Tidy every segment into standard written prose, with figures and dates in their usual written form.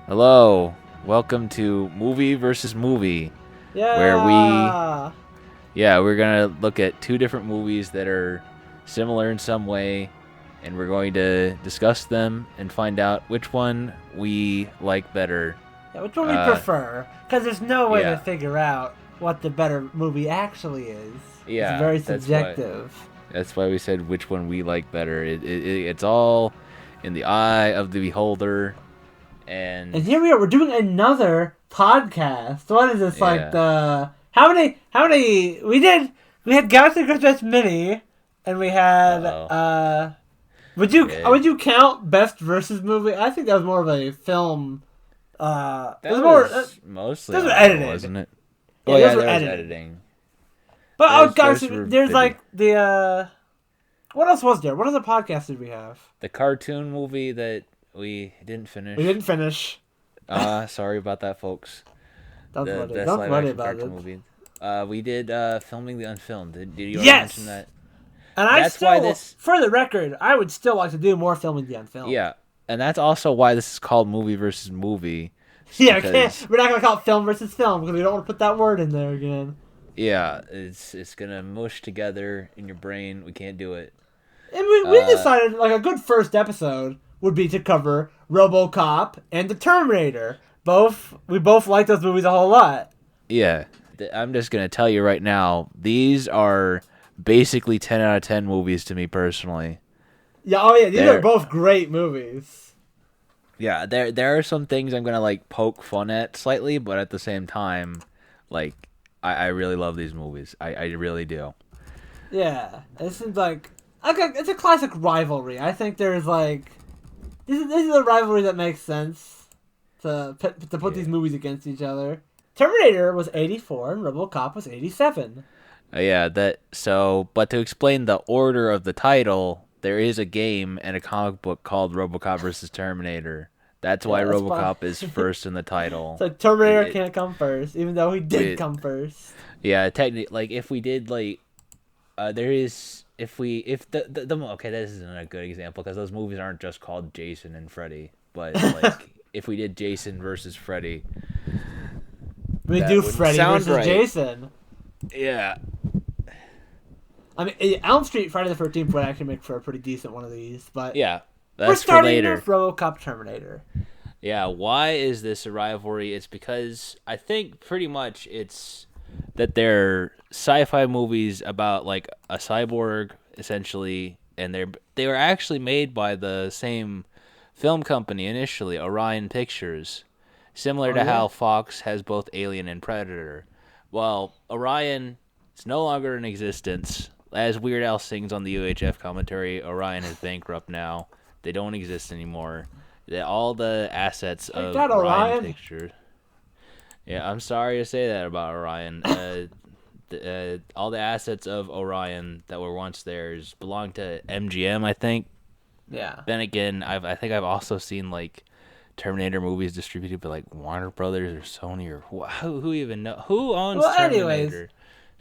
Hello, welcome to Movie versus Movie, where Yeah. we're gonna look at two different movies that are similar in some way, and we're going to discuss them and find out which one we like better. Yeah, which one we Uh, prefer? Because there's no way to yeah, figure out what the better movie actually is. It's yeah, very that's why subjective. we said which one we like better. It's all in the eye of the beholder, And and here we are. We're doing another podcast. What is this like yeah, the how many? How many? We did. We had Galaxy Quest Mini, and we had. oh, yeah, Would you count best versus movie? I think that was more of a film. It that was more. was mostly Those were audio, edited. wasn't it? Oh Yeah, yeah, those were there was edited. editing. But oh, There's Galaxy. for There's video. like the What else was there? What other podcast did we have? The cartoon movie that we didn't We finish. didn't finish. Sorry about that, folks. Don't The worry. best Don't live worry action about it. cartoon movie. We did filming the unfilmed. Did you already mention Yes. that? And That's why this. for the record, I would still like to do more filming the unfilmed. Yeah, and that's also why this is called movie versus movie. Yeah, Because we're not gonna call it film versus film because we don't want to put that word in there again. yeah, it's gonna mush together in your brain. We can't do it. And we Uh, decided like a good first episode would be to cover RoboCop and The Terminator. We both like those movies a whole lot. yeah. I'm just gonna tell you right now. These are basically 10 out of 10 movies to me personally. Yeah, oh yeah, these are They're both great movies. Yeah, there are some things I'm gonna like poke fun at slightly, but at the same time, like I really love these movies. I really do. Yeah, it seems like it's a classic rivalry. I think there's like this is a rivalry that makes sense to put Yeah. these movies against each other. Terminator was 84 and RoboCop was 87. Yeah, but to explain the order of the title, there is a game and a comic book called RoboCop versus Terminator. That's why Yeah, that's fine. RoboCop is first in the title. So Terminator It, can't come first, even though he did it, come first. yeah, technically, like if we did like, there is if the okay, this isn't a good example because those movies aren't just called Jason and Freddy, but like if we did Jason versus Freddy, We that do wouldn't Freddy sound versus right. Jason. Yeah, I mean, Elm Street Friday the 13th would actually make for a pretty decent one of these, but yeah, we're that's for starting later. with RoboCop Terminator. Yeah, why is this a rivalry? It's because I think pretty much it's that they're sci-fi movies about like a cyborg essentially, and they were actually made by the same film company initially, Orion Pictures, similar Oh to yeah. how Fox has both Alien and Predator. Well, Orion is no longer in existence. As Weird Al sings on the UHF commentary, Orion is bankrupt now. They don't exist anymore. All the assets Take of that, Orion Orion. Pictures. Yeah, I'm sorry to say that about Orion. All the assets of Orion that were once theirs belong to MGM, I think. Yeah. Then again, I think I've also seen like Terminator movies distributed by like Warner Brothers or Sony or who even know who owns Well, anyways, Terminator.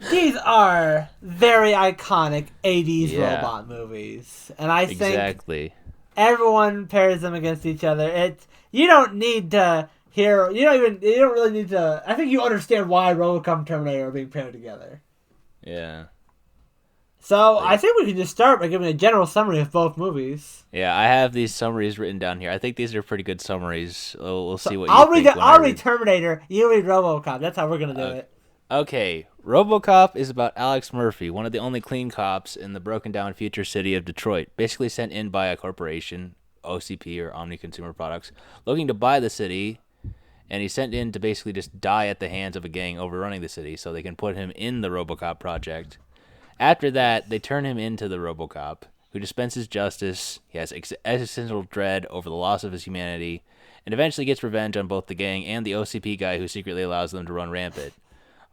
these are very iconic 80s Yeah, robot movies. And I think exactly. everyone pairs them against each other. You don't need to hear you don't really need to I think you understand why RoboCop and Terminator are being paired together. Yeah. So I Like, think we can just start by giving a general summary of both movies. yeah, I have these summaries written down here. I think these are pretty good summaries. We'll So see what you think when I I'll read read. Terminator, you read RoboCop. That's how we're gonna do Uh, it. okay, RoboCop is about Alex Murphy, one of the only clean cops in the broken down future city of Detroit, basically sent in by a corporation, OCP or Omni Consumer Products, looking to buy the city, and he's sent in to basically just die at the hands of a gang overrunning the city so they can put him in the RoboCop project. After that, they turn him into the RoboCop, who dispenses justice. He has existential dread over the loss of his humanity, and eventually gets revenge on both the gang and the OCP guy who secretly allows them to run rampant.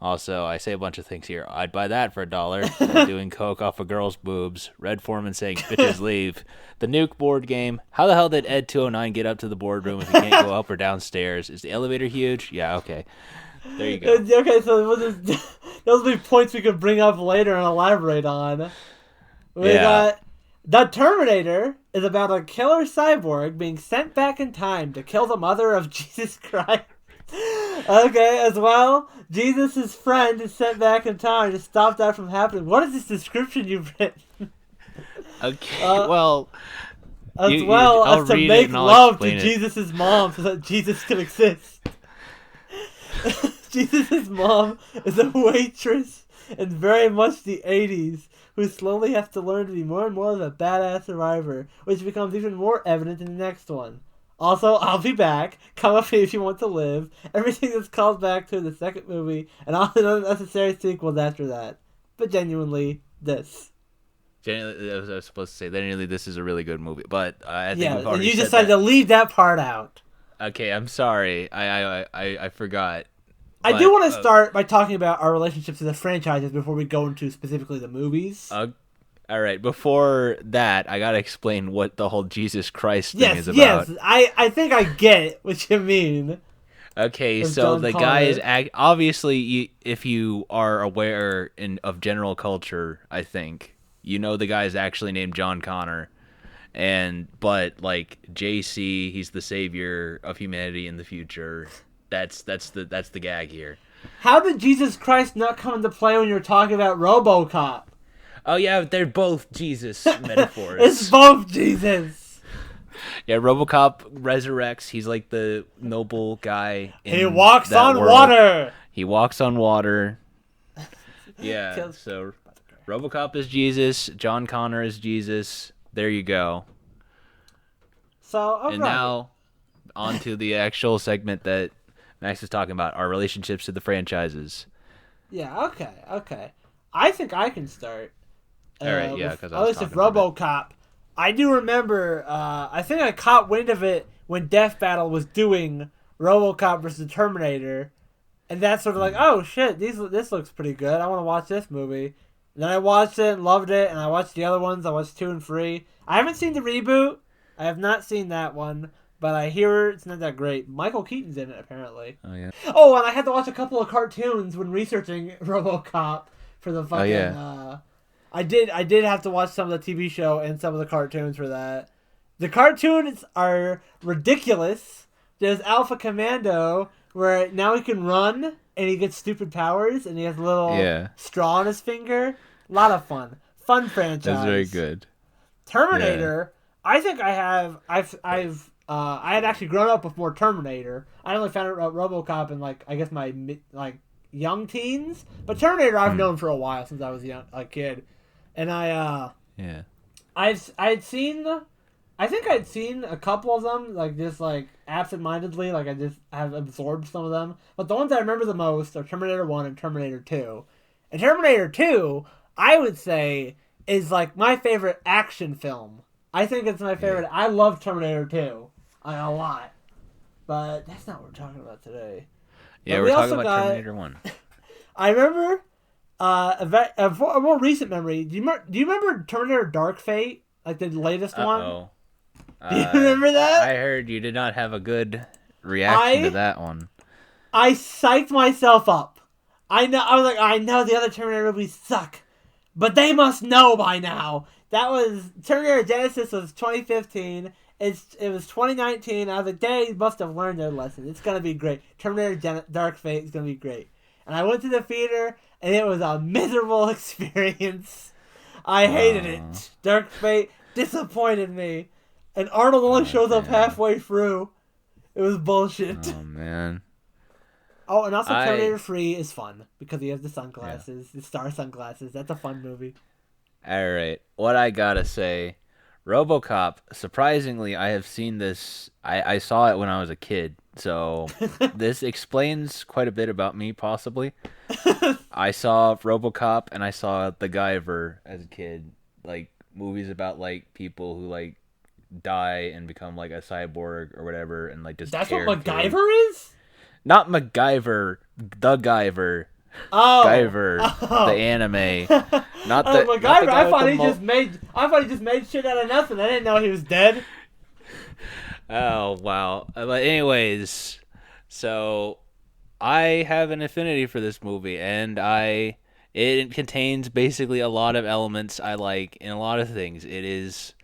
Also, I say a bunch of things here. I'd buy that for $1. Doing coke off a girl's boobs. Red Foreman saying bitches leave. The Nuke board game. How the hell did Ed 209 get up to the boardroom if he can't go up or downstairs? Is the elevator huge? Yeah, okay. There you go. Okay, so those will be points we could bring up later and elaborate on. We Yeah. got The Terminator is about a killer cyborg being sent back in time to kill the mother of Jesus Christ. Okay, as well, Jesus' friend is sent back in time to stop that from happening. What is this description you've written? Okay, Uh, well, as well I'll as to read it make and I'll love to explain it. Jesus' mom so that Jesus can exist. Jesus' mom is a waitress in very much the 80s who slowly has to learn to be more and more of a badass survivor, which becomes even more evident in the next one. Also, I'll be back. Come up if you want to live. Everything that's called back to the second movie, and all the unnecessary sequels after that. But genuinely, this. Genuinely, I was supposed to say, genuinely, this is a really good movie, but I think Yeah, we've and already you said decided that. to leave that part out. Okay, I'm sorry. I forgot. I do But want to start by talking about our relationships to the franchises before we go into specifically the movies. all right. Before that, I gotta explain what the whole Jesus Christ thing Yes, is about. yes, I think I get what you mean. Okay, With so John the guy is Connor. obviously, if you are aware of general culture, I think you know the guy is actually named John Connor, but like JC, he's the savior of humanity in the future. That's the gag here. How did Jesus Christ not come into play when you're talking about RoboCop? Oh yeah, they're both Jesus It's metaphors. both Jesus. Yeah, RoboCop resurrects. He's like the noble guy He in walks that on world. water. He walks on water. Yeah, Kills- so RoboCop is Jesus. John Connor is Jesus. There you go. So, alright. And now, on to the actual segment that Max is talking about, our relationships to the franchises. Yeah, okay. I think I can start. All right, yeah, With, because I at was least with talking for a bit. RoboCop. I do remember, I think I caught wind of it when Death Battle was doing RoboCop versus Terminator. And that's sort of like, oh shit, this looks pretty good. I want to watch this movie. And then I watched it and loved it, and I watched the other ones. I watched 2 and 3. I haven't seen the reboot. I have not seen that one, but I hear it's not that great. Michael Keaton's in it, apparently. Oh yeah. Oh, and I had to watch a couple of cartoons when researching RoboCop for the fucking. yeah. I did have to watch some of the TV show and some of the cartoons for that. The cartoons are ridiculous. There's Alpha Commando, where now he can run and he gets stupid powers and he has a little Yeah. straw on his finger. A lot of fun. Fun franchise. That's very good. Terminator. I think I had actually grown up with more Terminator. I only found out about RoboCop in I guess my young teens, but Terminator I've known for a while since I was a kid, and Yeah. I had seen, I think I'd seen a couple of them just absentmindedly, I just have absorbed some of them, but the ones I remember the most are Terminator 1 and Terminator 2, and Terminator 2 I would say is my favorite action film. I think it's my favorite. I love Terminator 2 a lot. But that's not what we're talking about today. Yeah, But we're we talking also about got- Terminator 1. I remember a more recent memory. Do you remember Terminator Dark Fate? The latest one? Uh-oh. Do you remember that? I heard you did not have a good reaction to I- that one. I psyched myself up. I know the other Terminator movies suck. But they must know by now. That was Terminator Genesis was 2015. It was 2019. I was like, they must have learned their lesson. It's gonna be great. Terminator Dark Fate is gonna be great. And I went to the theater, and it was a miserable experience. I hated it. Dark Fate disappointed me, and Arnold only shows up man. halfway through. It was bullshit. Oh man. Oh, and also I- Terminator 3 is fun because he has the sunglasses, the star sunglasses. That's a fun movie. All right. What I gotta say, RoboCop. Surprisingly, I have seen this. I saw it when I was a kid, so this explains quite a bit about me, possibly. I saw RoboCop and I saw The Guyver as a kid, movies about people who die and become a cyborg or whatever, and just That's tear what through. MacGyver is? Not MacGyver, The Guyver. Oh, Guyver, oh. the anime. Not Oh, the MacGyver! not the guy I thought with he the just made. I thought he just made shit out of nothing. I didn't know he was dead. Oh wow! But anyways, so I have an affinity for this movie, and I It contains basically a lot of elements I like in a lot of things. It is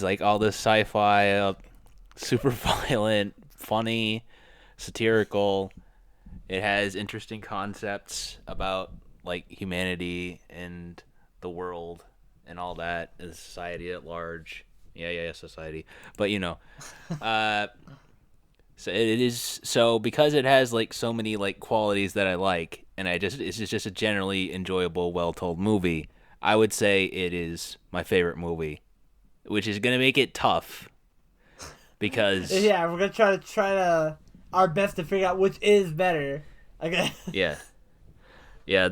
like all this sci-fi, super violent, funny, satirical. It has interesting concepts about like humanity and the world and all that, and society at large. Yeah, society. But uh, so it is so because it has like so many like qualities that I like, and it's just a generally enjoyable, well told movie. I would say it is my favorite movie, which is gonna make it tough because Yeah, we're gonna try to our best to figure out which is better. Okay. yeah, yeah.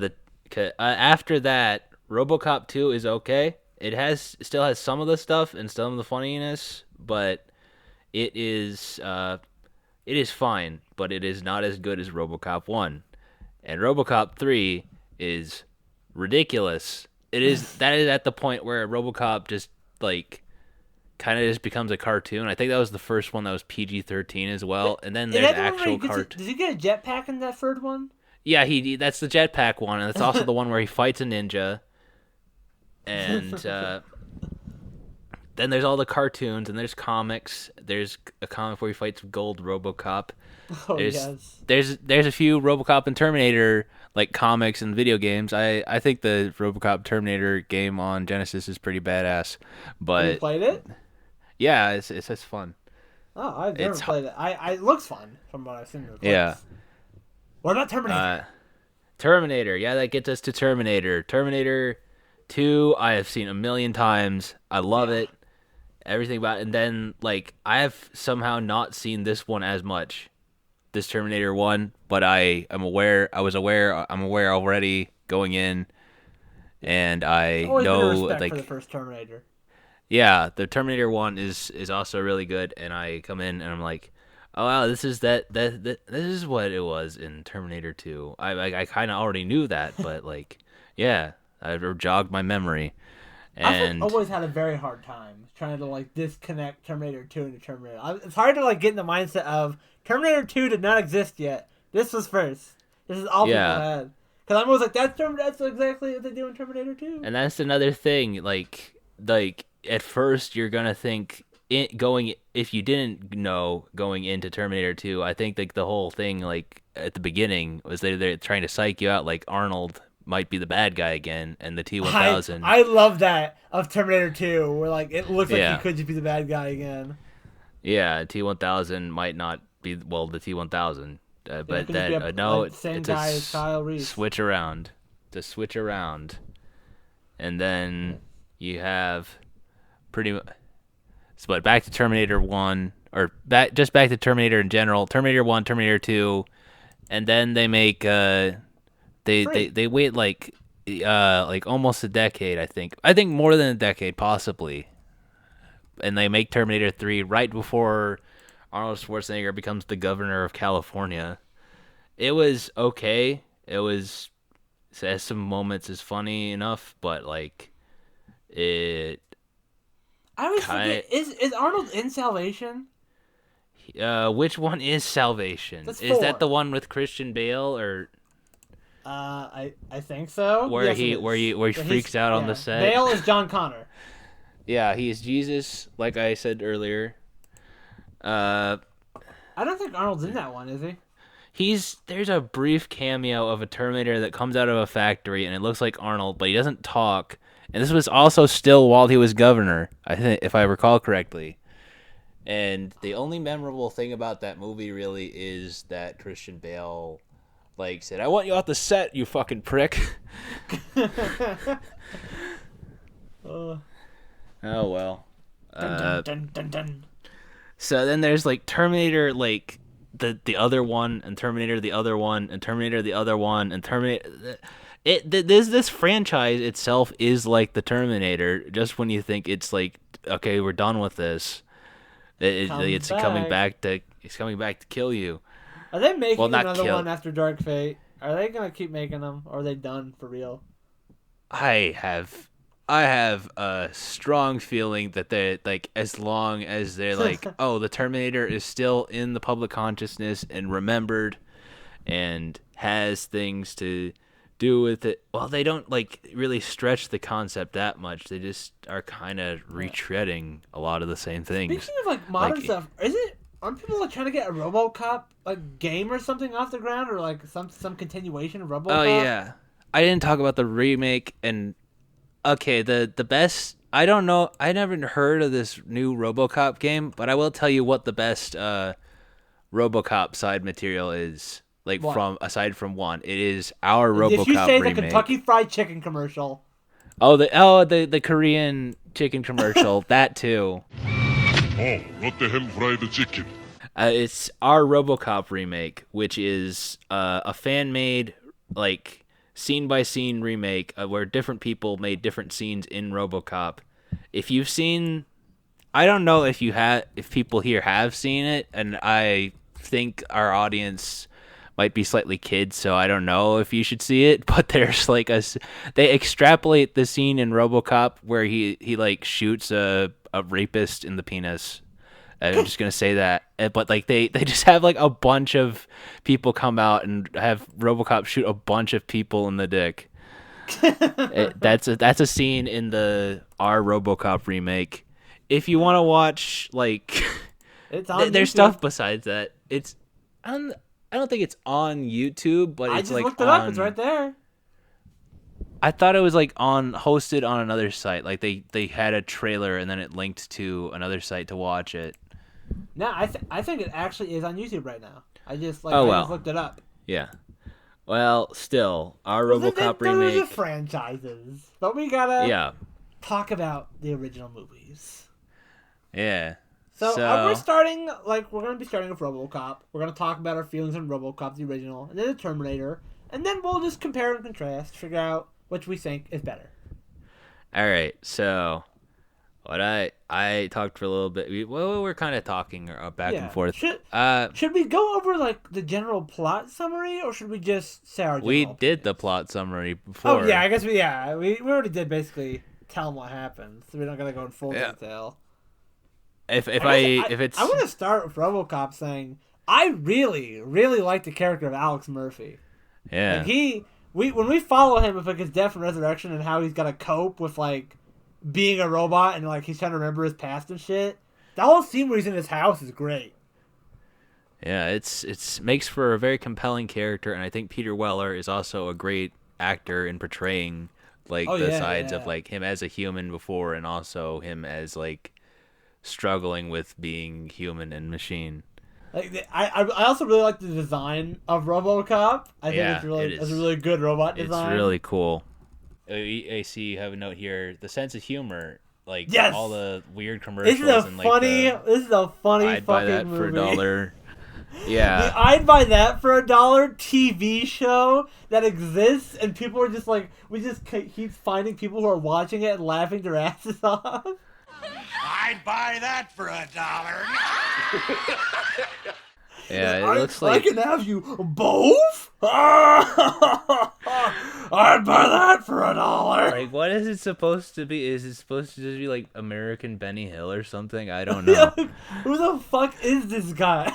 After that, RoboCop 2 is okay. Still has some of the stuff and some of the funniness, but it is it is fine, but it is not as good as RoboCop 1. And RoboCop 3 is ridiculous. That is at the point where RoboCop just like kind of just becomes a cartoon. I think that was the first one that was PG-13 as well, and then Is there's that the one where actual does he get a jetpack in that third one? Yeah, that's the jetpack one, and it's also the one where he fights a ninja. And then there's all the cartoons, and there's comics. There's a comic where he fights Gold RoboCop. Oh There's yes. there's a few RoboCop and Terminator like comics and video games. I think the RoboCop Terminator game on Genesis is pretty badass. Have you But played it? yeah, it's just fun. Oh, I've never It's played it. It looks fun from what I've seen in the clips. yeah. What about Terminator? Terminator. Yeah, that gets us to Terminator. Terminator 2 I have seen a million times. I love it. Everything about it. And then like I have somehow not seen this one as much. This Terminator 1, but I'm aware already going in, and I Always been a know respect like for the first Terminator. yeah, the Terminator 1 is also really good, and I come in and I'm like, oh wow, this is this is what it was in Terminator 2. I kind of already knew that, but like yeah, I jogged my memory. And I've always had a very hard time trying to like disconnect Terminator 2 into Terminator. It's hard to like get in the mindset of Terminator 2 did not exist yet. This was first. This is all people had. Because I'm always like, that's exactly what they do in Terminator 2. And that's another thing. Like at first you're gonna think if you didn't know going into Terminator 2, I think like the whole thing like at the beginning was they're trying to psych you out like Arnold might be the bad guy again, and the T-1000. I love that of Terminator 2, where like it looks like Yeah. he could just be the bad guy again. Yeah, T-1000 might not be the T-1000, but could just that be no, same it's guy as Kyle Reese. switch around, and then you have pretty much. But back to Terminator 1, or back to Terminator in general. Terminator 1, Terminator 2, and then they make they wait like almost a decade, I think more than a decade possibly, and they make Terminator 3 right before Arnold Schwarzenegger becomes the governor of California. It was okay. It has some moments is funny enough, but like it I always forget, is Arnold in Salvation? which one is Salvation? That's Is that 4. the one with Christian Bale, or I think so. where Yes, he it is. where he freaks out on the set? Bale is John Connor. Yeah, he is Jesus, like I said earlier. I don't think Arnold's in that one, is he? There's a brief cameo of a Terminator that comes out of a factory, and it looks like Arnold, but he doesn't talk. And this was also still while he was governor, I think, if I recall correctly. And the only memorable thing about that movie really is that Christian Bale, like, said, "I want you off the set, you fucking prick." Oh well. Dun, dun, dun, dun. So then there's like Terminator, like the other one, and Terminator the other one, and Terminator the other one, and Terminator. This franchise itself is like the Terminator. Just when you think it's like, okay, we're done with this, it's coming back to kill you. Are they making Well, not another kill. one after Dark Fate? Are they gonna keep making them, or are they done for real? I have a strong feeling that they like, as long as they're like, oh, the Terminator is still in the public consciousness and remembered, and has things to do with it. Well, they don't like really stretch the concept that much. They just are kind of retreading a lot of the same things. Speaking of like modern Like, stuff, aren't people like trying to get a RoboCop like game or something off the ground, or like some continuation of RoboCop? oh yeah, I didn't talk about the remake and okay, the best. I don't know. I never heard of this new RoboCop game, but I will tell you what the best RoboCop side material is. Like What? from aside from one, it is our Did you RoboCop say the remake. Kentucky Fried Chicken commercial? The Korean chicken commercial that too. Oh, what the hell fried chicken? It's our RoboCop remake, which is a fan made like scene by scene remake where different people made different scenes in RoboCop. If you've seen, I don't know if people here have seen it, and I think our audience might be slightly kids, so I don't know if you should see it, but there's like they extrapolate the scene in RoboCop where he like shoots a rapist in the penis. I'm just gonna say that, but like they just have like a bunch of people come out and have RoboCop shoot a bunch of people in the dick. That's a scene in the our RoboCop remake. If you want to watch like, It's on there's YouTube. stuff besides that. It's I don't think it's on YouTube, but I it's just like looked it up. It's right there. I thought it was like hosted on another site. Like they had a trailer and then it linked to another site to watch it. No, I think it actually is on YouTube right now. I just Oh, well. I just looked it up. Yeah. Well, still, our Well, RoboCop those are remake. franchises, but we gotta Yeah. talk about the original movies. Yeah. So we're starting, like, we're going to be starting with RoboCop. We're going to talk about our feelings on RoboCop, the original, and then the Terminator. And then we'll just compare and contrast, figure out which we think is better. All right. So, what I talked for a little bit. We're kind of talking back and forth. Should we go over, like, the general plot summary, or should we just say our We general did the opinions? plot summary before. Oh, yeah, I guess we already did basically tell them what happened, so we're not going to go in full Yeah. detail. If I want to start with RoboCop saying I really, really like the character of Alex Murphy. yeah. Like when we follow him with like his death and resurrection and how he's got to cope with like being a robot and like he's trying to remember his past and shit. That whole scene where he's in his house is great. Yeah, it's makes for a very compelling character, and I think Peter Weller is also a great actor in portraying like Oh, the yeah, sides yeah. of like him as a human before, and also him as like struggling with being human and machine. Like I also really like the design of RoboCop. I think Yeah, it's really it it's a is. really good robot It's design. really cool. I see you have a note here. The sense of humor, like Yes! all the weird This commercials is a and like funny. This is a funny I'd buy fucking that for movie. $1. The Yeah. I'd buy that for $1 TV show that exists, and people are just like, we just keep finding people who are watching it and laughing their asses off. I'd buy that for $1. Yeah, it I looks like can have you both. I'd buy that for $1. like what is it supposed to be? Is it supposed to just be like American Benny Hill or something? I don't know. Who the fuck is this guy?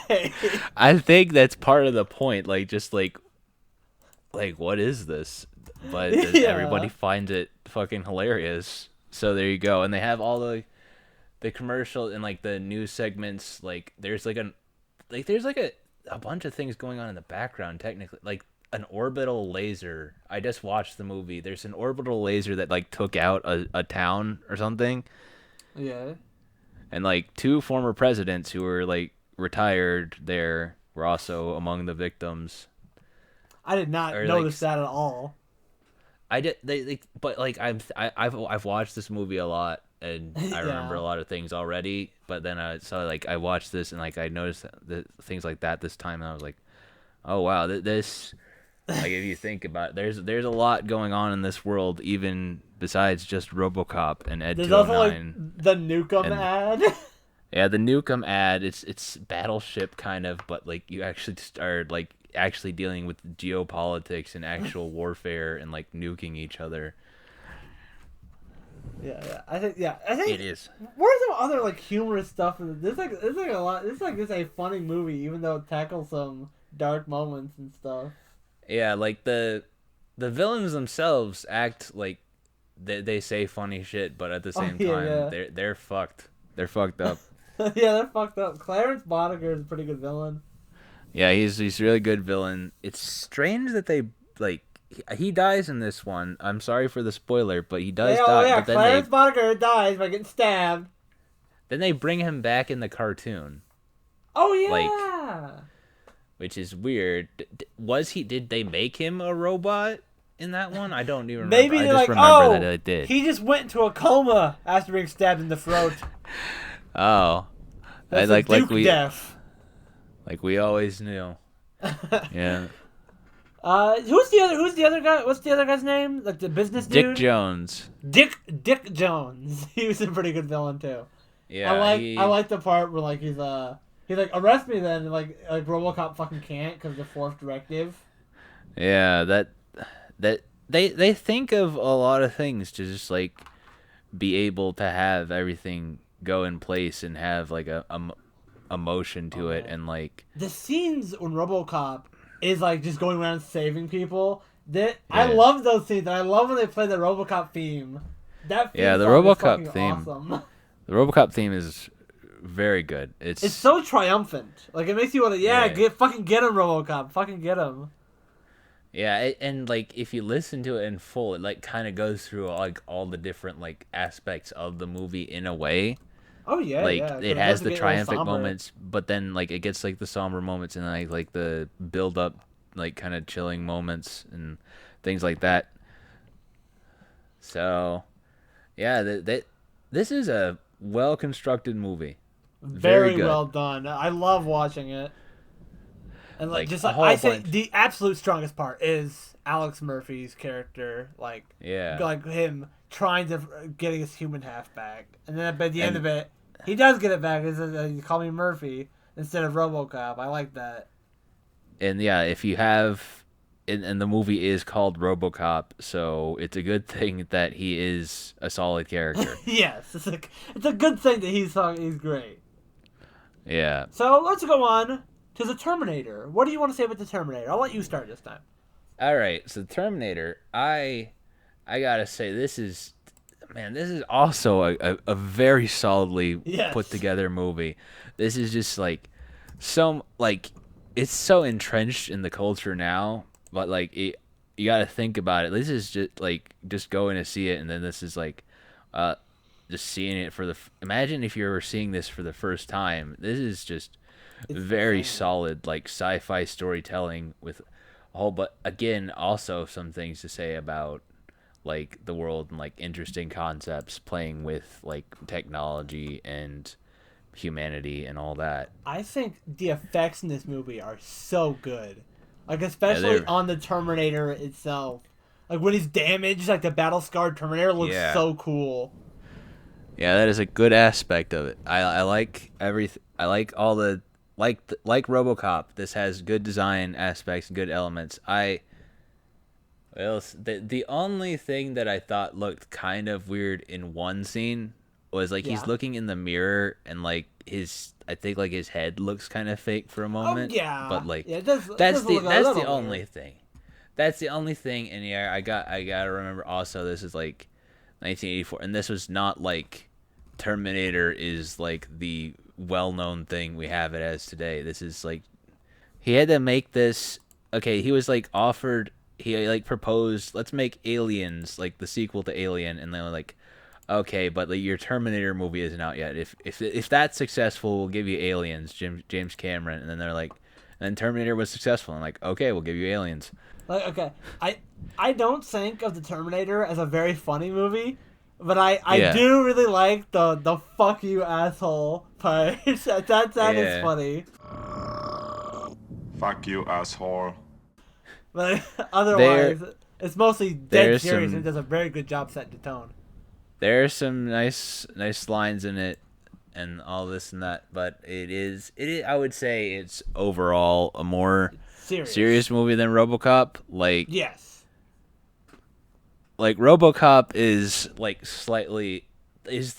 I think that's part of the point. Like just like what is this? But Yeah. everybody finds it fucking hilarious. So there you go. And they have all the commercial and like the news segments. Like there's like a bunch of things going on in the background. Technically, like an orbital laser. I just watched the movie. There's an orbital laser that like took out a town or something. Yeah. And like two former presidents who were like retired there were also among the victims. I did not Or, notice like, that at all. I did but like I've watched this movie a lot and I remember Yeah. a lot of things already. But then I watched this and like I noticed the things like that this time and I was like, oh wow, this like if you think about it, there's a lot going on in this world even besides just RoboCop and Ed There's also like 209. the Nukem And- ad. Yeah, the Nukem ad, it's Battleship kind of, but like you actually start like actually dealing with geopolitics and actual warfare and like nuking each other. Yeah. I think It is. Where's some other like humorous stuff? This like a lot. This like is a funny movie, even though it tackles some dark moments and stuff. Yeah, like the the villains themselves act like they say funny shit, but at the same time they're fucked. They're fucked up. Yeah, they're fucked up. Clarence Boddicker is a pretty good villain. Yeah, he's a really good villain. It's strange that they like he dies in this one. I'm sorry for the spoiler, but he does die. Yeah, but then Clarence Boddicker dies by getting stabbed. Then they bring him back in the cartoon. Oh yeah. Which is weird. Did they make him a robot in that one? I don't even remember. Maybe I they're just like, remember that it did. he just went into a coma after being stabbed in the throat. Oh. That's Like we always knew. Yeah. Who's the other guy? What's the other guy's name? Like the business dude? Dick Jones. Dick Jones. He was a pretty good villain too. Yeah. I like the part where like he's like, arrest me then, and like RoboCop fucking can't because of the fourth directive. Yeah, that they think of a lot of things to just like be able to have everything go in place and have like a emotion to it, and like the scenes when RoboCop is like just going around saving people. I love those scenes. And I love when they play the RoboCop theme. That theme the song RoboCop is theme. awesome. The RoboCop theme is very good. It's so triumphant. Like it makes you want to fucking get him, RoboCop. Fucking get him. Yeah, and like if you listen to it in full, it like kind of goes through like all the different like aspects of the movie in a way. Oh yeah, like yeah. it has the triumphant moments, but then like it gets like the somber moments and like the build up, like kind of chilling moments and things like that. So, yeah, this is a well constructed movie. Very well done. I love watching it. And like just like I say, the absolute strongest part is Alex Murphy's character, like him trying to getting his human half back, and then by the end of it, he does get it back. He says, "You call me Murphy instead of RoboCop." I like that. And yeah, if you have, and the movie is called RoboCop, so it's a good thing that he is a solid character. Yes, it's a good thing that he's great. Yeah. So let's go on to the Terminator. What do you want to say about the Terminator? I'll let you start this time. All right, so Terminator, I gotta say this is also a very solidly put together movie. This is just like it's so entrenched in the culture now, but like you gotta think about it. This is just going to see it, and then this is like just seeing it for imagine if you were seeing this for the first time. This is just very solid like sci-fi storytelling with a whole, but again also some things to say about like the world and like interesting concepts playing with like technology and humanity and all that. I think the effects in this movie are so good, like especially on the Terminator itself. Like when he's damaged, like the battle scarred Terminator looks so cool. Yeah, that is a good aspect of it. I like everything. I like all the like RoboCop. This has good design aspects and good elements. The only thing that I thought looked kind of weird in one scene was like he's looking in the mirror and like I think like his head looks kind of fake for a moment. But like that's the only thing. That's the only thing. And yeah, I gotta remember also this is like 1984, and this was not like Terminator is like the well-known thing we have it as today. This is like he had to make this. Okay, he was like offered. He like proposed, let's make Aliens like the sequel to Alien, and they were like, okay, but like your Terminator movie isn't out yet. If that's successful, we'll give you Aliens, James Cameron. And then they're like, and then Terminator was successful, and like, okay, we'll give you Aliens. Like, okay, I don't think of the Terminator as a very funny movie, but I do really like the fuck you asshole part. that is funny. Fuck you asshole. But otherwise, it's mostly dead serious, and it does a very good job setting the tone. There are some nice lines in it, and all this and that, but it is. I would say it's overall a more serious movie than RoboCop. Like yes, like RoboCop is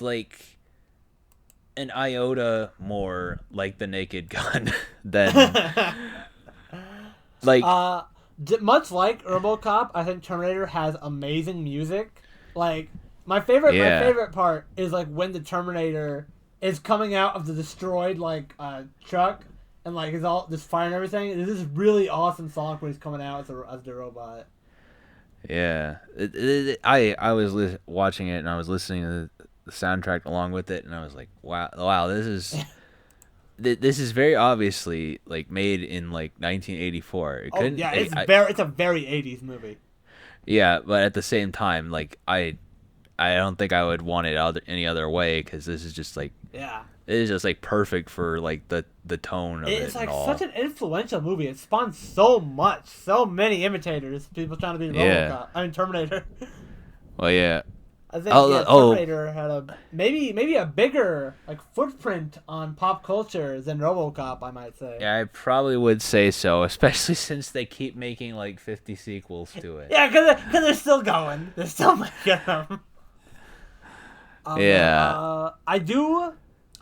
like an iota more like The Naked Gun than like. much like RoboCop, I think Terminator has amazing music. Like my favorite part is like when the Terminator is coming out of the destroyed like truck and like is all this fire and everything. There's this really awesome song when he's coming out as the robot. Yeah, I was watching it and I was listening to the soundtrack along with it, and I was like, wow, this is this is very obviously like made in like 1984. It couldn't. Yeah, it's a very 80s movie. Yeah, but at the same time, like I don't think I would want it any other way, because this is just like it is just like perfect for like the tone of it. It's like and all. such an influential movie. It spawned so much, so many imitators. People trying to be RoboCop. I mean Terminator. Well, yeah. I think Terminator had maybe a bigger like footprint on pop culture than RoboCop, I might say. Yeah, I probably would say so, especially since they keep making like 50 sequels to it. Yeah, because they're still going. They're still making them.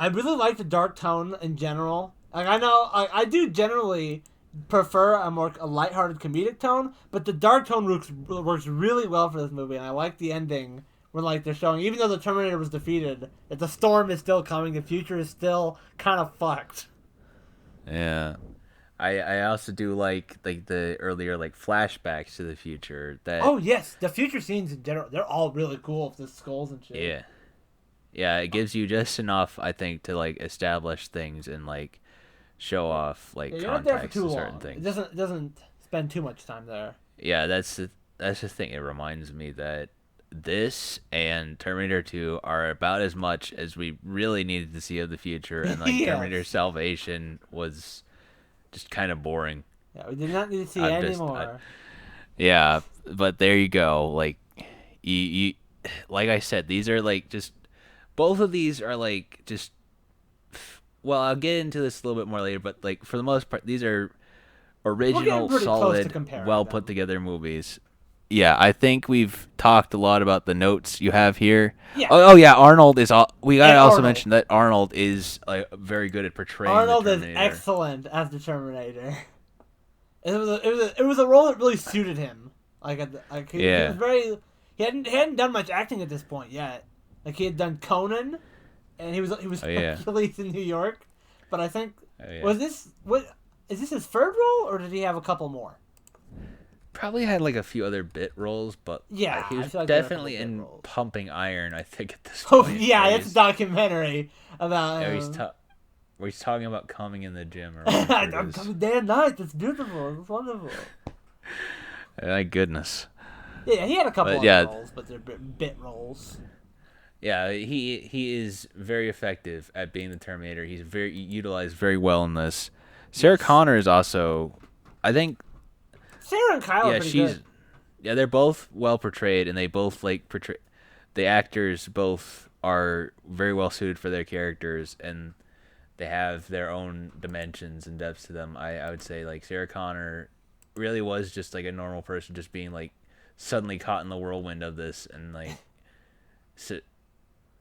I really like the dark tone in general. Like I know I do generally prefer a lighthearted comedic tone, but the dark tone works really well for this movie, and I like the ending when like they're showing, even though the Terminator was defeated, that the storm is still coming, the future is still kind of fucked. Yeah. I also do like the earlier like flashbacks to the future. Oh yes, the future scenes in general, they're all really cool with the skulls and shit. Yeah. Yeah, it gives you just enough, I think, to like establish things and like show off like context to certain things. It doesn't spend too much time there. Yeah, that's the thing. It reminds me that this and Terminator 2 are about as much as we really needed to see of the future, and like Terminator Salvation was just kind of boring. Yeah, we did not need to see any more. Yeah, but there you go. Like you like I said, these are like just both of these are like just. Well, I'll get into this a little bit more later, but like for the most part, these are original, solid, well put together movies. Yeah, I think we've talked a lot about the notes you have here. Yeah. Oh yeah, Arnold is. We gotta also mention that Arnold is very good at portraying. Arnold is excellent as the Terminator. It was a role that really suited him. He was very. He hadn't done much acting at this point yet. Like he had done Conan, and he was Hercules in New York. But I think is this his third role, or did he have a couple more? Probably had like a few other bit roles, but he was definitely in Pumping Iron, I think, at this point. Oh yeah, it's a documentary about where he's talking about coming in the gym. I'm coming day and night. It's beautiful. It's wonderful. My goodness. Yeah, he had a couple of roles, but they're bit roles. Yeah, he is very effective at being the Terminator. He's utilized very well in this. Sarah Connor is also, I think. Sarah and Kyle are pretty good. Yeah, they're both well portrayed, and they both portray. The actors both are very well suited for their characters, and they have their own dimensions and depths to them. I would say like Sarah Connor really was just like a normal person, just being like suddenly caught in the whirlwind of this, and like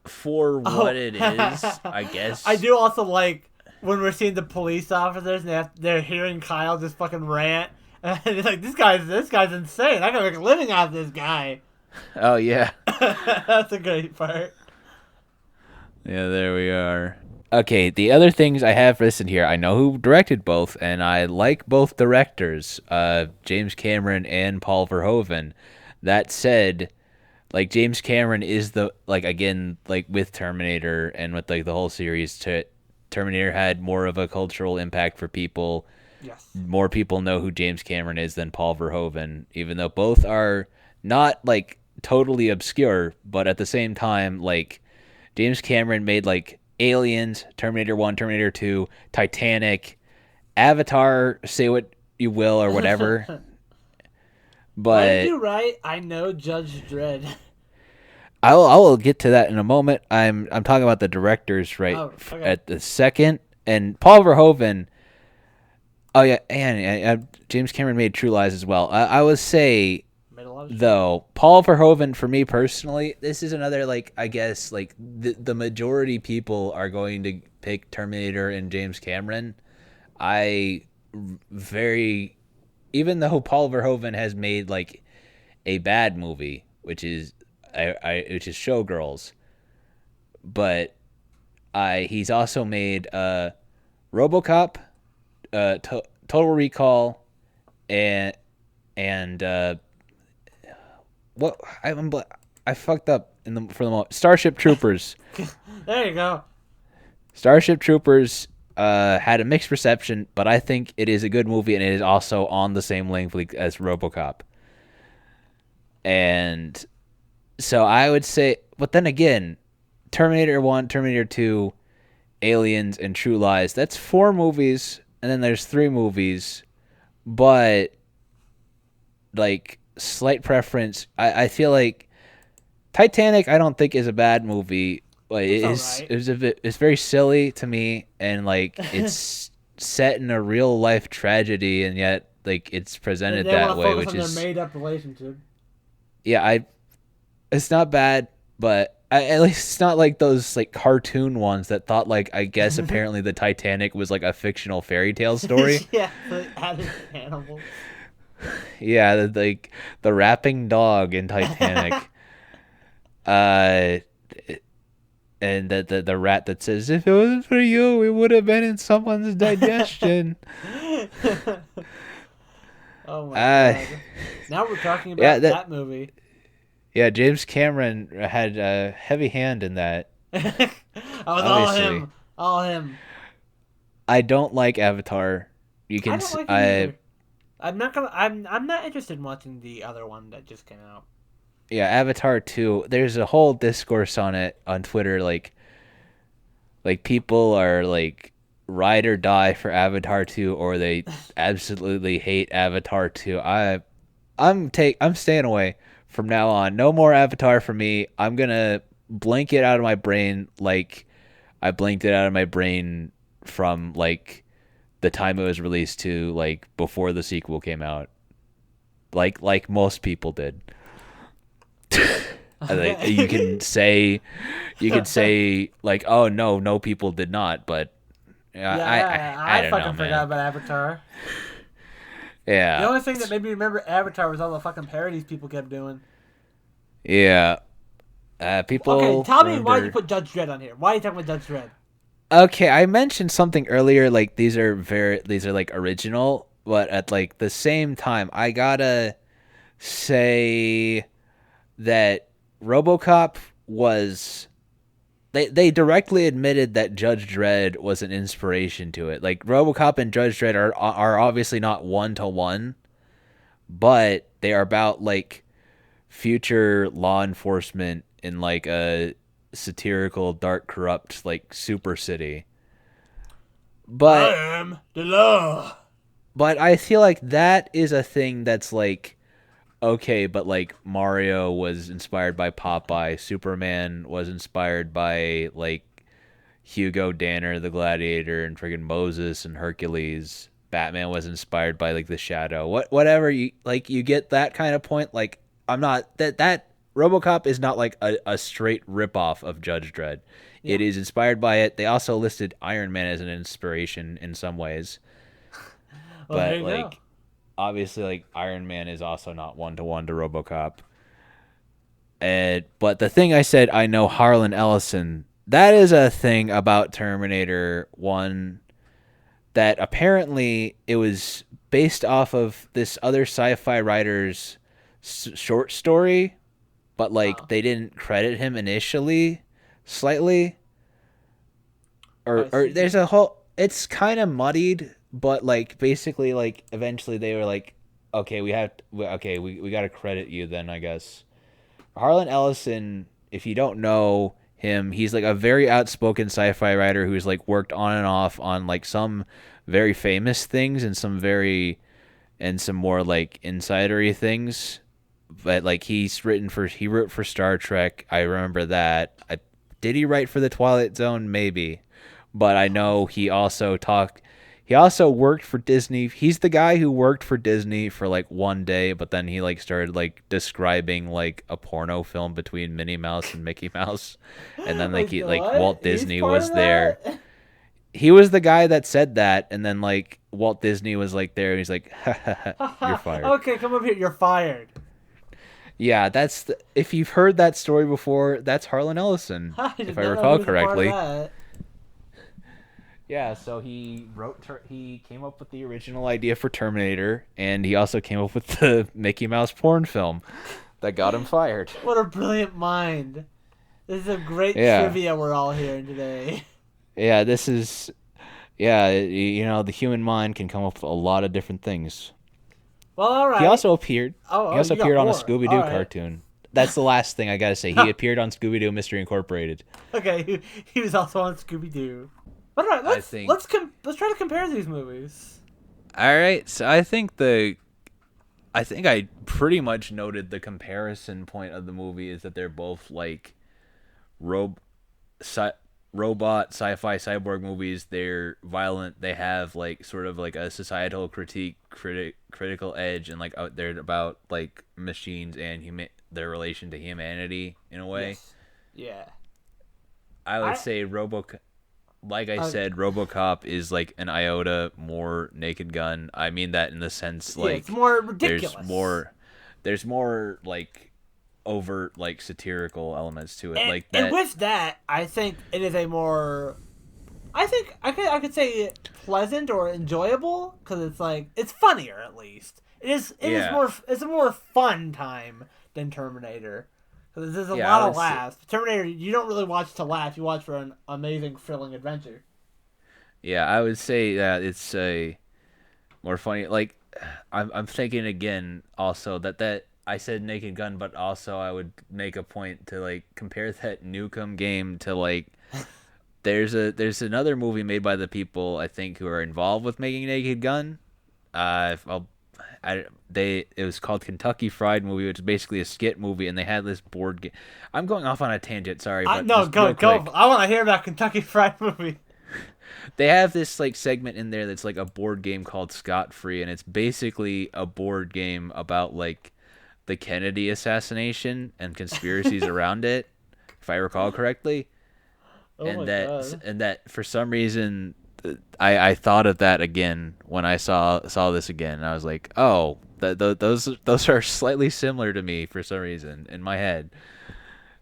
for what it is, I guess. I do also like when we're seeing the police officers and they're hearing Kyle just fucking rant. And it's like, this guy's insane. I gotta make a living out of this guy. Oh yeah. That's a great part. Yeah, there we are. Okay, the other things I have listed here, I know who directed both, and I like both directors, James Cameron and Paul Verhoeven. That said, like James Cameron is with Terminator and with like the whole series, Terminator had more of a cultural impact for people. Yes. More people know who James Cameron is than Paul Verhoeven, even though both are not like totally obscure, but at the same time, like James Cameron made like Aliens, Terminator 1, Terminator 2, Titanic, Avatar, say what you will or whatever. But you're right. I know Judge Dredd. I will get to that in a moment. I'm talking about the directors at the second, and Paul Verhoeven. Oh yeah, and James Cameron made True Lies as well. I would say, though, Paul Verhoeven, for me personally, this is another like I guess like the majority people are going to pick Terminator and James Cameron. I very even though Paul Verhoeven has made like a bad movie, which is which is Showgirls, but he's also made RoboCop, Total Recall, and what I fucked up for the moment. Starship Troopers. There you go. Starship Troopers had a mixed reception, but I think it is a good movie, and it is also on the same length as RoboCop. And so I would say, but then again, Terminator 1, Terminator 2, Aliens, and True Lies, that's 4 movies, and then there's 3 movies, but like slight preference, I feel like Titanic I don't think is a bad movie. Like it's very silly to me, and like it's set in a real life tragedy, and yet like it's presented that way, which is their made up relationship. Yeah, it's not bad, but at least it's not like those like cartoon ones that thought like I guess apparently the Titanic was like a fictional fairy tale story. Yeah, added animals. Yeah, like the rapping dog in Titanic. And the rat that says, "If it wasn't for you, it would have been in someone's digestion." Oh my god! Now we're talking about that movie. Yeah, James Cameron had a heavy hand in that. All him. I don't like Avatar. You can. I'm not interested in watching the other one that just came out. Yeah, Avatar 2. There's a whole discourse on it on Twitter. Like people are like ride or die for Avatar 2, or they absolutely hate Avatar 2. I'm staying away from now on. No more Avatar for me. I'm gonna blank it out of my brain like I blanked it out of my brain from like the time it was released to like before the sequel came out. Like most people did. Like, you could say like, oh no people did not, but I don't fucking know, forgot about Avatar. Yeah. The only thing that made me remember Avatar was all the fucking parodies people kept doing. Yeah. People. Okay, tell me why you put Judge Dredd on here. Why are you talking about Judge Dredd? Okay, I mentioned something earlier. Like these are like original, but at like the same time, I gotta say that RoboCop was. They directly admitted that Judge Dredd was an inspiration to it. Like RoboCop and Judge Dredd are obviously not 1-to-1, but they are about like future law enforcement in like a satirical, dark, corrupt like super city. But I am the law. But I feel like that is a thing that's like okay, but like Mario was inspired by Popeye, Superman was inspired by like Hugo Danner, the Gladiator, and friggin' Moses and Hercules. Batman was inspired by like the Shadow. Whatever you like, you get that kind of point. Like I'm not that RoboCop is not like a straight ripoff of Judge Dredd. Yeah. It is inspired by it. They also listed Iron Man as an inspiration in some ways, but like. Go. Obviously, like Iron Man is also not 1-to-1 to RoboCop. But the thing I said, I know Harlan Ellison. That is a thing about Terminator 1 that apparently it was based off of this other sci-fi writer's short story, but like they didn't credit him initially, slightly. Or there's a whole. It's kind of muddied. But like basically like eventually they were like, okay, we got to credit you then, I guess. Harlan Ellison, if you don't know him, he's like a very outspoken sci-fi writer who's like worked on and off on like some very famous things and some more like insidery things. But like he wrote for Star Trek. I remember that. Did he write for the Twilight Zone? Maybe. But I know he also worked for Disney. He's the guy who worked for Disney for like one day, but then he like started like describing like a porno film between Minnie Mouse and Mickey Mouse, and then like Walt Disney was there. He was the guy that said that, and then like Walt Disney was like there, and he's like, "You're fired." Okay, come up here. You're fired. Yeah, if you've heard that story before, that's Harlan Ellison, Did if I not know recall he was a part of correctly. that. Yeah, so he came up with the original idea for Terminator, and he also came up with the Mickey Mouse porn film that got him fired. What a brilliant mind. This is a great Yeah. trivia we're all hearing today. Yeah, this is, the human mind can come up with a lot of different things. Well, all right. He also appeared. Oh, he also you got appeared on a more. Scooby Doo All right. cartoon. That's the last thing I gotta say. He appeared on Scooby Doo Mystery Incorporated. Okay, he was also on Scooby Doo. All right, let's try to compare these movies. All right, so I think I pretty much noted the comparison point of the movie is that they're both like robot sci-fi cyborg movies. They're violent. They have like sort of like a societal critical edge, and like they're about like machines and their relation to humanity in a way. Yes. Yeah. I would say like I said, RoboCop is like an iota more Naked Gun. I mean that in the sense like it's more ridiculous. There's more like overt like satirical elements to it. And with that, I think it is a more, I think I could say pleasant or enjoyable because it's like it's funnier at least. It's a more fun time than Terminator. Because there's a lot of laughs. Terminator, you don't really watch to laugh. You watch for an amazing, thrilling adventure. Yeah, I would say that it's a more funny. Like, I'm thinking again also that I said Naked Gun, but also I would make a point to like compare that Nukem game to like there's another movie made by the people I think who are involved with making Naked Gun. It was called Kentucky Fried Movie, which is basically a skit movie, and they had this board game. I'm going off on a tangent, sorry. But go. I want to hear about Kentucky Fried Movie. They have this like segment in there that's like a board game called Scot Free, and it's basically a board game about like the Kennedy assassination and conspiracies around it, if I recall correctly. And that for some reason I thought of that again when I saw this again, and I was like, oh, those are slightly similar to me for some reason in my head.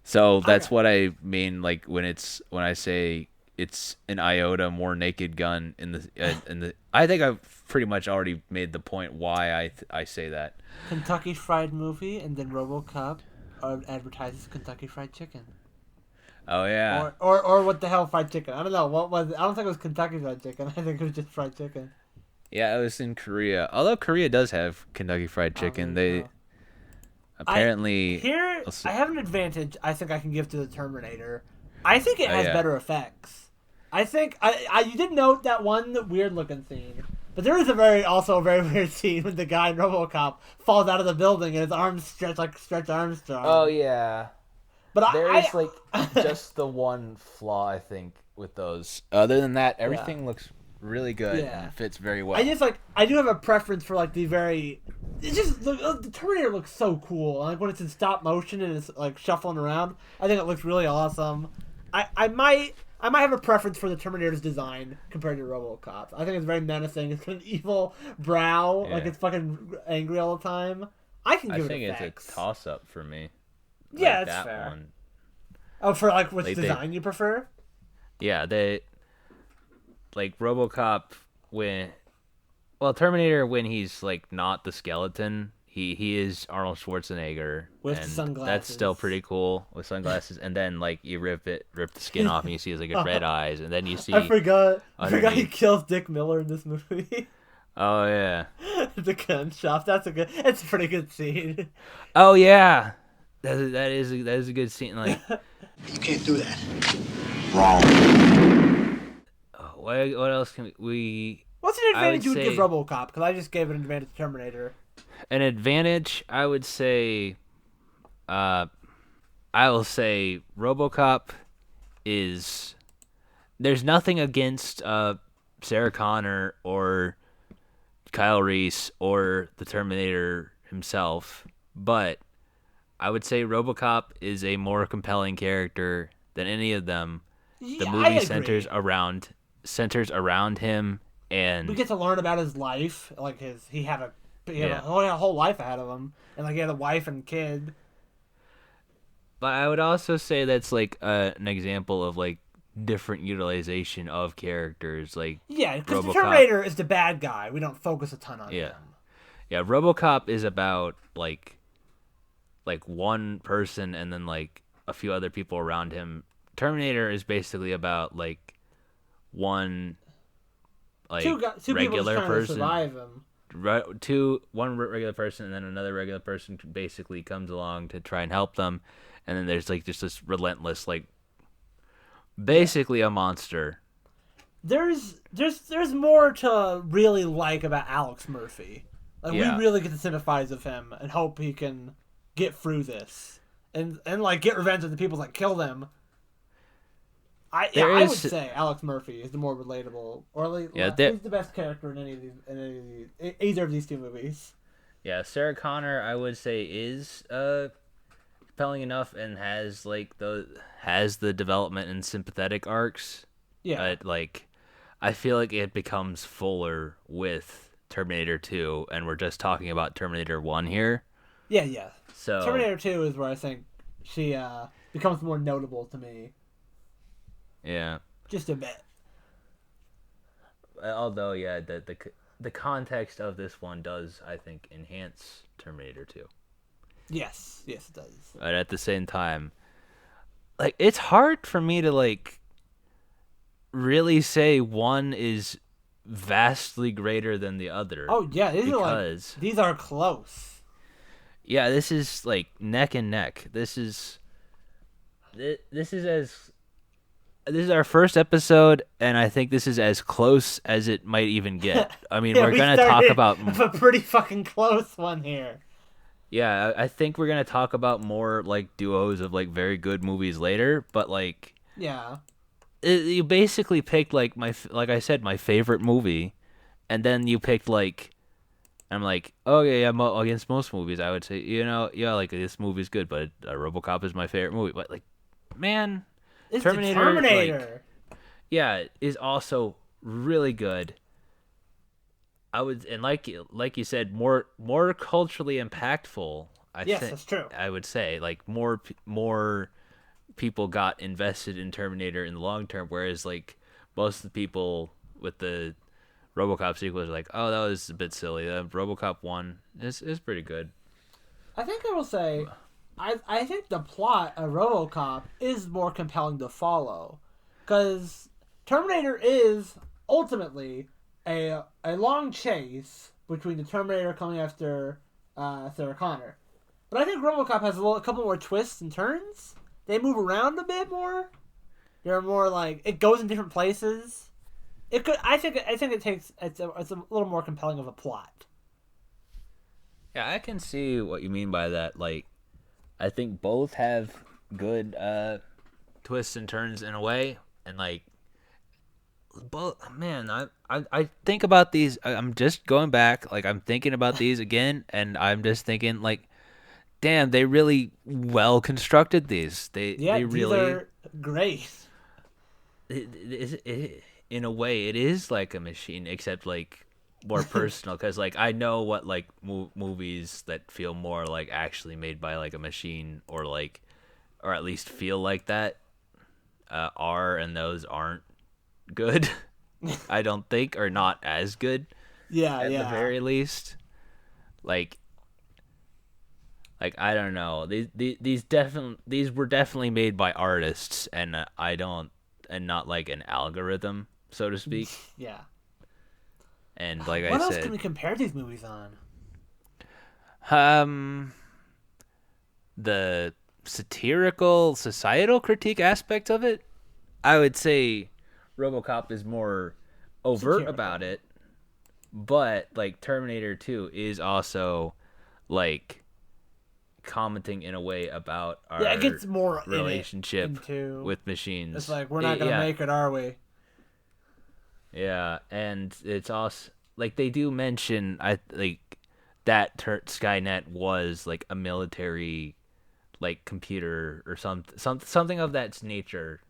So that's what I mean, like when I say it's an iota more Naked Gun in the. I think I've pretty much already made the point why I say that. Kentucky Fried Movie, and then RoboCop advertises Kentucky Fried Chicken. Oh yeah. Or what the hell fried chicken? I don't know. What was it? I don't think it was Kentucky Fried Chicken. I think it was just fried chicken. Yeah, it was in Korea. Although Korea does have Kentucky Fried Chicken, they apparently I have an advantage. I think I can give to the Terminator. I think it has better effects. I think you did note that one weird looking scene, but there is a very weird scene when the guy in RoboCop falls out of the building and his arms stretch like Stretch Armstrong. Oh yeah. But there is like just the one flaw I think with those. Other than that, everything looks really good and fits very well. I do have a preference for like the Terminator looks so cool. Like when it's in stop motion and it's like shuffling around, I think it looks really awesome. I might have a preference for the Terminator's design compared to RoboCop's. I think it's very menacing. It's got an evil brow, like it's fucking angry all the time. I think it's a toss up for me. Yeah, like that's that fair. One. Oh, for like which design you prefer? Yeah, like RoboCop Terminator when he's like not the skeleton, he is Arnold Schwarzenegger with and sunglasses. That's still pretty cool with sunglasses. And then like you rip the skin off and you see his like red eyes, and then you see I forgot he kills Dick Miller in this movie. Oh yeah, the gun shop. It's a pretty good scene. Oh yeah. That is a good scene. Like you can't do that. Wrong. What else can we? What's an advantage you would give RoboCop? Because I just gave an advantage to Terminator. An advantage, I would say. I will say RoboCop is. There's nothing against Sarah Connor or Kyle Reese or the Terminator himself, but I would say RoboCop is a more compelling character than any of them. The movie centers around him And we get to learn about his life. Like he had a Yeah. whole life ahead of him, and like he had a wife and kid. but I would also say that's like an example of like different utilization of characters. Like Yeah, because the RoboCop. Terminator is the bad guy. We don't focus a ton on Yeah. him. Yeah, RoboCop is about like one person and then like a few other people around him. Terminator is basically about like one like Two people just regular trying to person, survive him. one regular person, and then another regular person basically comes along to try and help them, and then there's like just this relentless like basically a monster. There's more to really like about Alex Murphy. Like Yeah. we really get to sympathize with him and hope he can get through this and like get revenge on the people that killed him. I would say Alex Murphy is the more relatable, or like Yeah, he's the best character in either of these two movies. Yeah, Sarah Connor, I would say, is compelling enough and has the development and sympathetic arcs. Yeah, But like, I feel like it becomes fuller with Terminator 2, and we're just talking about Terminator 1 here. yeah. So Terminator 2 is where I think she becomes more notable to me, yeah. just a bit. Although yeah, the context of this one does, I think, enhance Terminator 2. Yes, it does. But at the same time, like, it's hard for me to like really say one is vastly greater than the other. Oh yeah, because these are close. yeah, this is like neck and neck. This is our first episode, and I think this is as close as it might even get. I mean, Yeah, we're we gonna talk started about with a pretty fucking close one here. yeah. I think we're gonna talk about more like duos of like very good movies later, but like Yeah. you basically picked like like I said, my favorite movie, and then you picked like. I'm like, oh yeah, against most movies, I would say, yeah, like this movie's good, but RoboCop is my favorite movie. But like, man, It's Terminator, the Terminator. yeah, is also really good. I would, and like you said, more culturally impactful. Yes, that's true. I would say like more people got invested in Terminator in the long term, whereas like most of the people with the RoboCop sequels are like, oh, that was a bit silly. RoboCop 1 is pretty good. I think I will say, I think the plot of RoboCop is more compelling to follow, because Terminator is ultimately a long chase between the Terminator coming after Sarah Connor, but I think RoboCop has a couple more twists and turns. They move around a bit more. They're more like it goes in different places. It could. I think it's a little more compelling of a plot. Yeah, I can see what you mean by that. Like, I think both have good twists and turns in a way, and like, both. Man, I think about these. I'm just going back. Like, I'm thinking about these again, and I'm just thinking like, damn, they really well constructed these. They These really are great. In a way, it is like a machine, except like more personal. Because like I know what like movies that feel more like actually made by like a machine, or at least feel like that, are, and those aren't good. I don't think, or not as good. Yeah, At the very least, like I don't know. These were definitely made by artists, and and not like an algorithm, so to speak. Yeah. And like What I else said, can we compare these movies on? The satirical societal critique aspect of it, I would say RoboCop is more overt Satirical. about it, but like Terminator 2 is also like commenting in a way about our Yeah, it gets more in it relationship into- with machines. It's like we're not gonna Yeah. make it, are we? Yeah, and it's also like they do mention that Skynet was like a military like computer or something of that nature.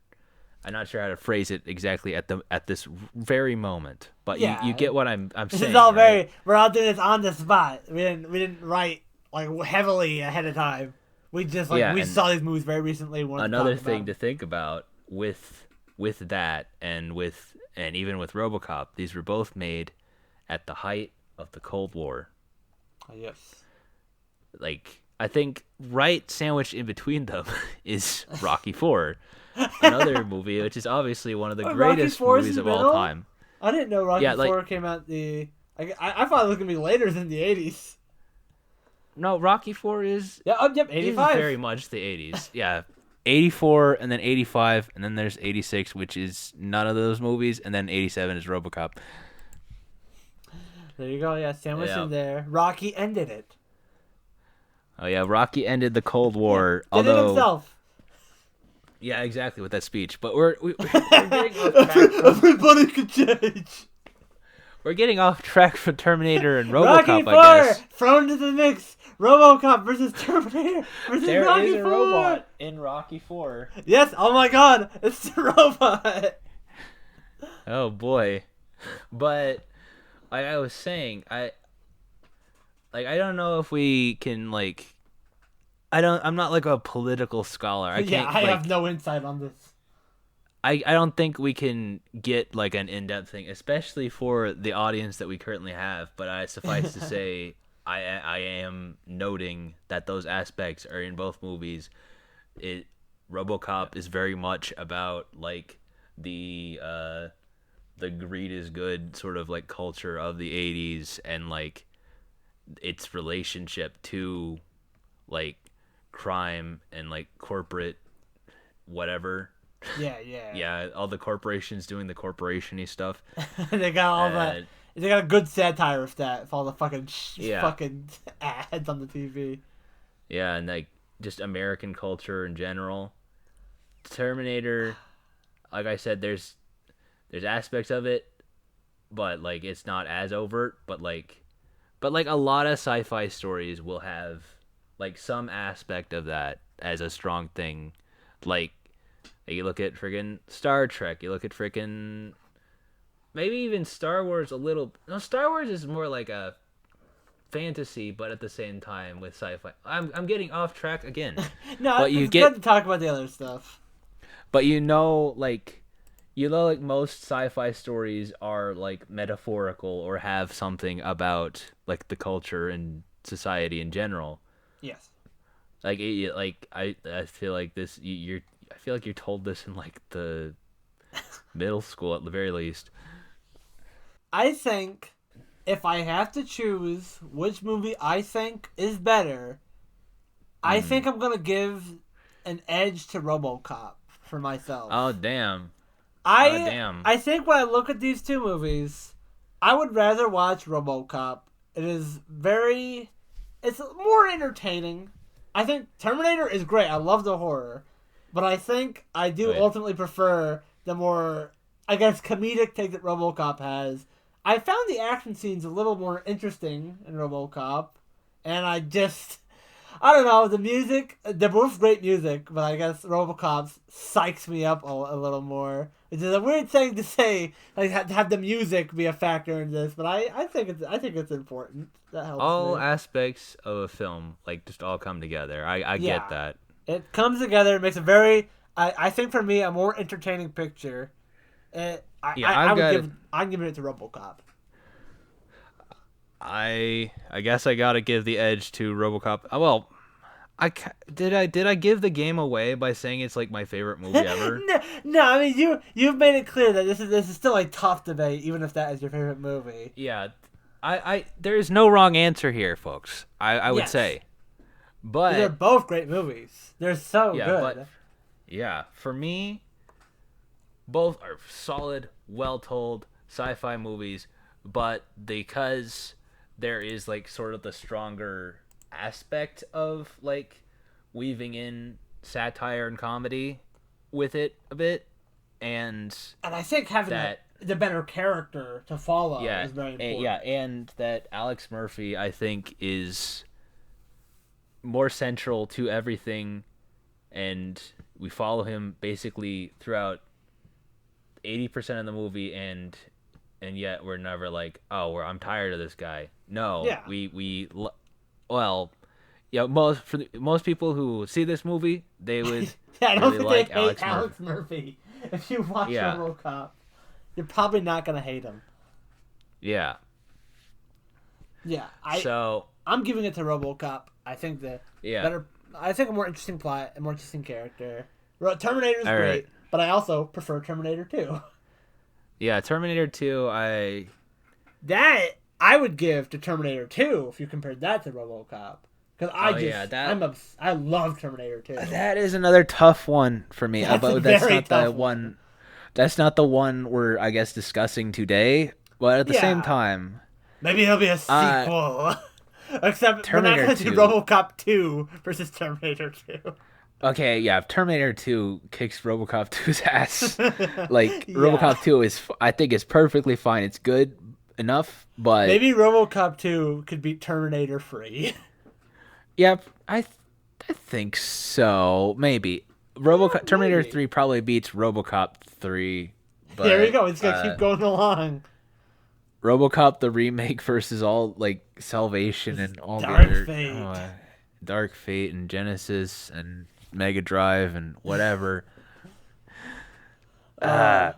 I'm not sure how to phrase it exactly at this very moment, but Yeah. you get what I'm This saying. is all right? we're all doing this on the spot. We didn't write like heavily ahead of time. We just Yeah, we and saw these movies very recently. Another thing to think about with that and even with RoboCop, these were both made at the height of the Cold War. Yes. Like, I think right sandwiched in between them is Rocky IV, another movie which is obviously one of the greatest Rocky IV 's movies in of the all middle? time. I didn't know Rocky Yeah, IV like- came out I thought it was gonna be later than the 80s. No, Rocky IV is Yeah. Oh, yep. is 85. very much the 80s. Yeah. 84 and then 85 and then there's 86, which is none of those movies, and then 87 is RoboCop. There you go. Yeah, sandwich Yeah. in there. Rocky ended it. Oh yeah, Rocky ended the Cold War. Did it although himself. Yeah, exactly, with that speech. But we're getting off track from, Everybody could change. we're getting off track from Terminator and Rocky RoboCop, IV I guess. thrown into the mix. RoboCop versus Terminator versus There Rocky is a IV. robot in Rocky IV. Yes. Oh my God, it's the robot. Oh boy. But like I was saying, I don't know if we can I'm not like a political scholar. I Yeah, can't I have no insight on this. I don't think we can get like an in-depth thing, especially for the audience that we currently have, but I suffice to say I am noting that those aspects are in both movies. RoboCop is very much about like the greed is good sort of like culture of the 80s, and like its relationship to like crime and like corporate whatever. Yeah. Yeah, all the corporations doing the corporation-y stuff. They got all Uh, that. They got a good satire of that. Of all the fucking Yeah. fucking ads on the TV. Yeah, and like just American culture in general. Terminator, like I said, there's aspects of it, but like it's not as overt. But like a lot of sci-fi stories will have like some aspect of that as a strong thing. Like you look at friggin' Star Trek, you look at friggin' maybe even Star Wars a little. No, Star Wars is more like a fantasy, but at the same time with sci-fi. I'm getting off track again. No, But it's you good get- to talk about the other stuff. But like most sci-fi stories are like metaphorical or have something about like the culture and society in general. Yes. Like I feel like this I feel like you're told this in like the middle school at the very least. I think if I have to choose which movie I think is better, I think I'm gonna give an edge to RoboCop for myself. Oh damn. damn. I think when I look at these two movies, I would rather watch RoboCop. It's more entertaining. I think Terminator is great. I love the horror, but I think I do Right. ultimately prefer the more, I guess, comedic take that RoboCop has. I found the action scenes a little more interesting in RoboCop, and I don't know, the music, they're both great music, but I guess RoboCop psychs me up a little more. Which is a weird thing to say, like have the music be a factor in this, but I think it's important. That helps All me. aspects of a film like just all come together. I Yeah. get that. It comes together, it makes I think for me, a more entertaining picture. Yeah, I'm giving it to RoboCop. I guess I gotta give the edge to RoboCop. Well, did I give the game away by saying it's like my favorite movie ever? No, I mean you've made it clear that this is still a tough debate, even if that is your favorite movie. Yeah, there is no wrong answer here, folks. I would Yes. say, They're but both great movies. They're so yeah, good. but yeah, for me, both are solid, well told sci-fi movies. But because there is like sort of the stronger aspect of like weaving in satire and comedy with it a bit, and I think having the better character to follow is very important. and that Alex Murphy I think is more central to everything, and we follow him basically throughout 80% of the movie, and yet we're never like, oh, I'm tired of this guy. No, Yeah. well, yeah, most people who see this movie, they would Yeah, I don't really think like they hate Alex Alex Murphy. Murphy. If you watch Yeah. RoboCop, you're probably not gonna hate him. Yeah. Yeah, I'm giving it to RoboCop. I think I think a more interesting plot, a more interesting character. Terminator's All great, right. but I also prefer Terminator 2. Yeah, Terminator 2, That I would give to Terminator 2 if you compared that to RoboCop. Because I love Terminator 2. that is another tough one for me. That's a But that's very not the tough one. That's not the one we're, I guess, discussing today. But at the same Yeah. time, Maybe there'll be a sequel. Except Terminator we're not going to do 2. RoboCop 2 versus Terminator 2. okay, yeah, if Terminator 2 kicks RoboCop 2's ass, like Yeah. RoboCop 2 I think is perfectly fine. It's good enough, but Maybe RoboCop 2 could beat Terminator 3. yep, I think so. Maybe Terminator maybe. 3 probably beats RoboCop 3. But, There we go. It's going to keep going along. RoboCop the remake versus all like Salvation and all Dark the other Fate. Dark Fate and Genesis and Mega Drive and whatever. But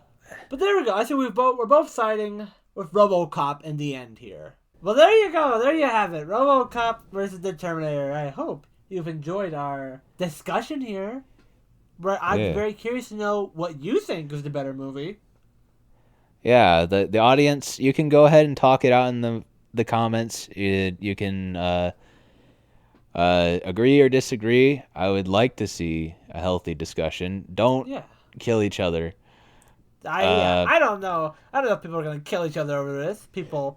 there we go. I think we're both siding with RoboCop in the end here. Well, there you go. There you have it. RoboCop versus the Terminator. I hope you've enjoyed our discussion here. But I'm very curious to know what you think is the better movie. Yeah, the audience, you can go ahead and talk it out in the comments. You can agree or disagree. I would like to see a healthy discussion. Don't kill each other. I don't know. I don't know if people are gonna kill each other over this. People,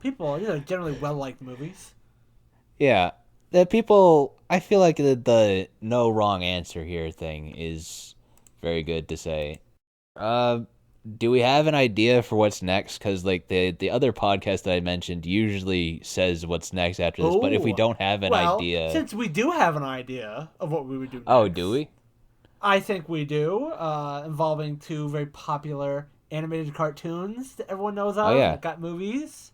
generally well liked movies. Yeah, the people. I feel like the no wrong answer here thing is very good to say. Do we have an idea for what's next? Because like the other podcast that I mentioned usually says what's next after this. But if we don't have an idea, since we do have an idea of what we would do next, oh, do we? I think we do, involving two very popular animated cartoons that everyone knows of. That got movies.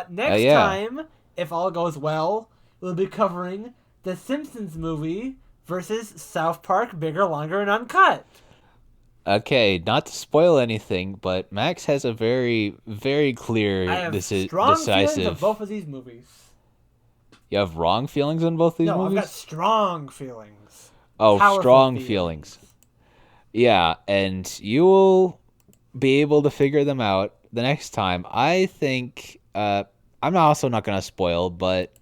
Next time, if all goes well, we'll be covering the Simpsons movie versus South Park Bigger, Longer, and Uncut. Okay, not to spoil anything, but Max has a very, very clear, I have strong feelings decisive. of both of these movies. You have wrong feelings on both these No, movies? I've got strong feelings. Oh, Powerful strong feelings. Yeah, and you will be able to figure them out the next time. I think I'm also not going to spoil, but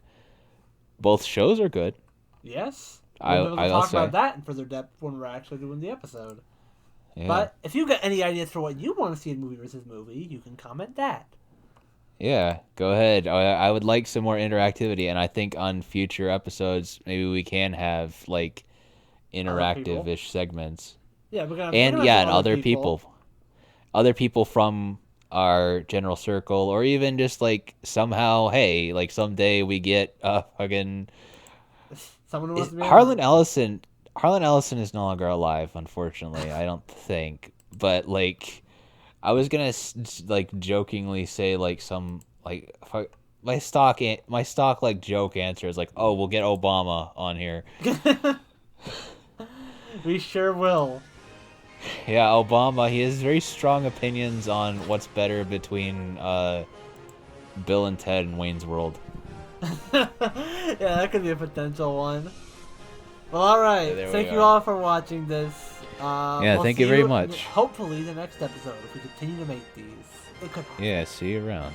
both shows are good. Yes. I'll We'll be able to talk say. about that in further depth when we're actually doing the episode. Yeah. But if you've got any ideas for what you want to see in movie versus movie, you can comment that. Yeah, go ahead. I would like some more interactivity, and I think on future episodes, maybe we can have like interactive-ish segments. Yeah, we're gonna And yeah, and other people from our general circle, or even just like somehow, hey, like someday we get fucking Someone who wants to be Harlan Ellison. Harlan Ellison is no longer alive, unfortunately. I don't think, but like, I was gonna like jokingly say like some like my stock like joke answer is like, oh, we'll get Obama on here. We sure will. Yeah, Obama. He has very strong opinions on what's better between Bill and Ted and Wayne's World. Yeah, that could be a potential one. Well, alright. there we Thank you are. all for watching this. Yeah, we'll thank see you very much. Hopefully the next episode, if we continue to make these. It could happen. Yeah, see you around.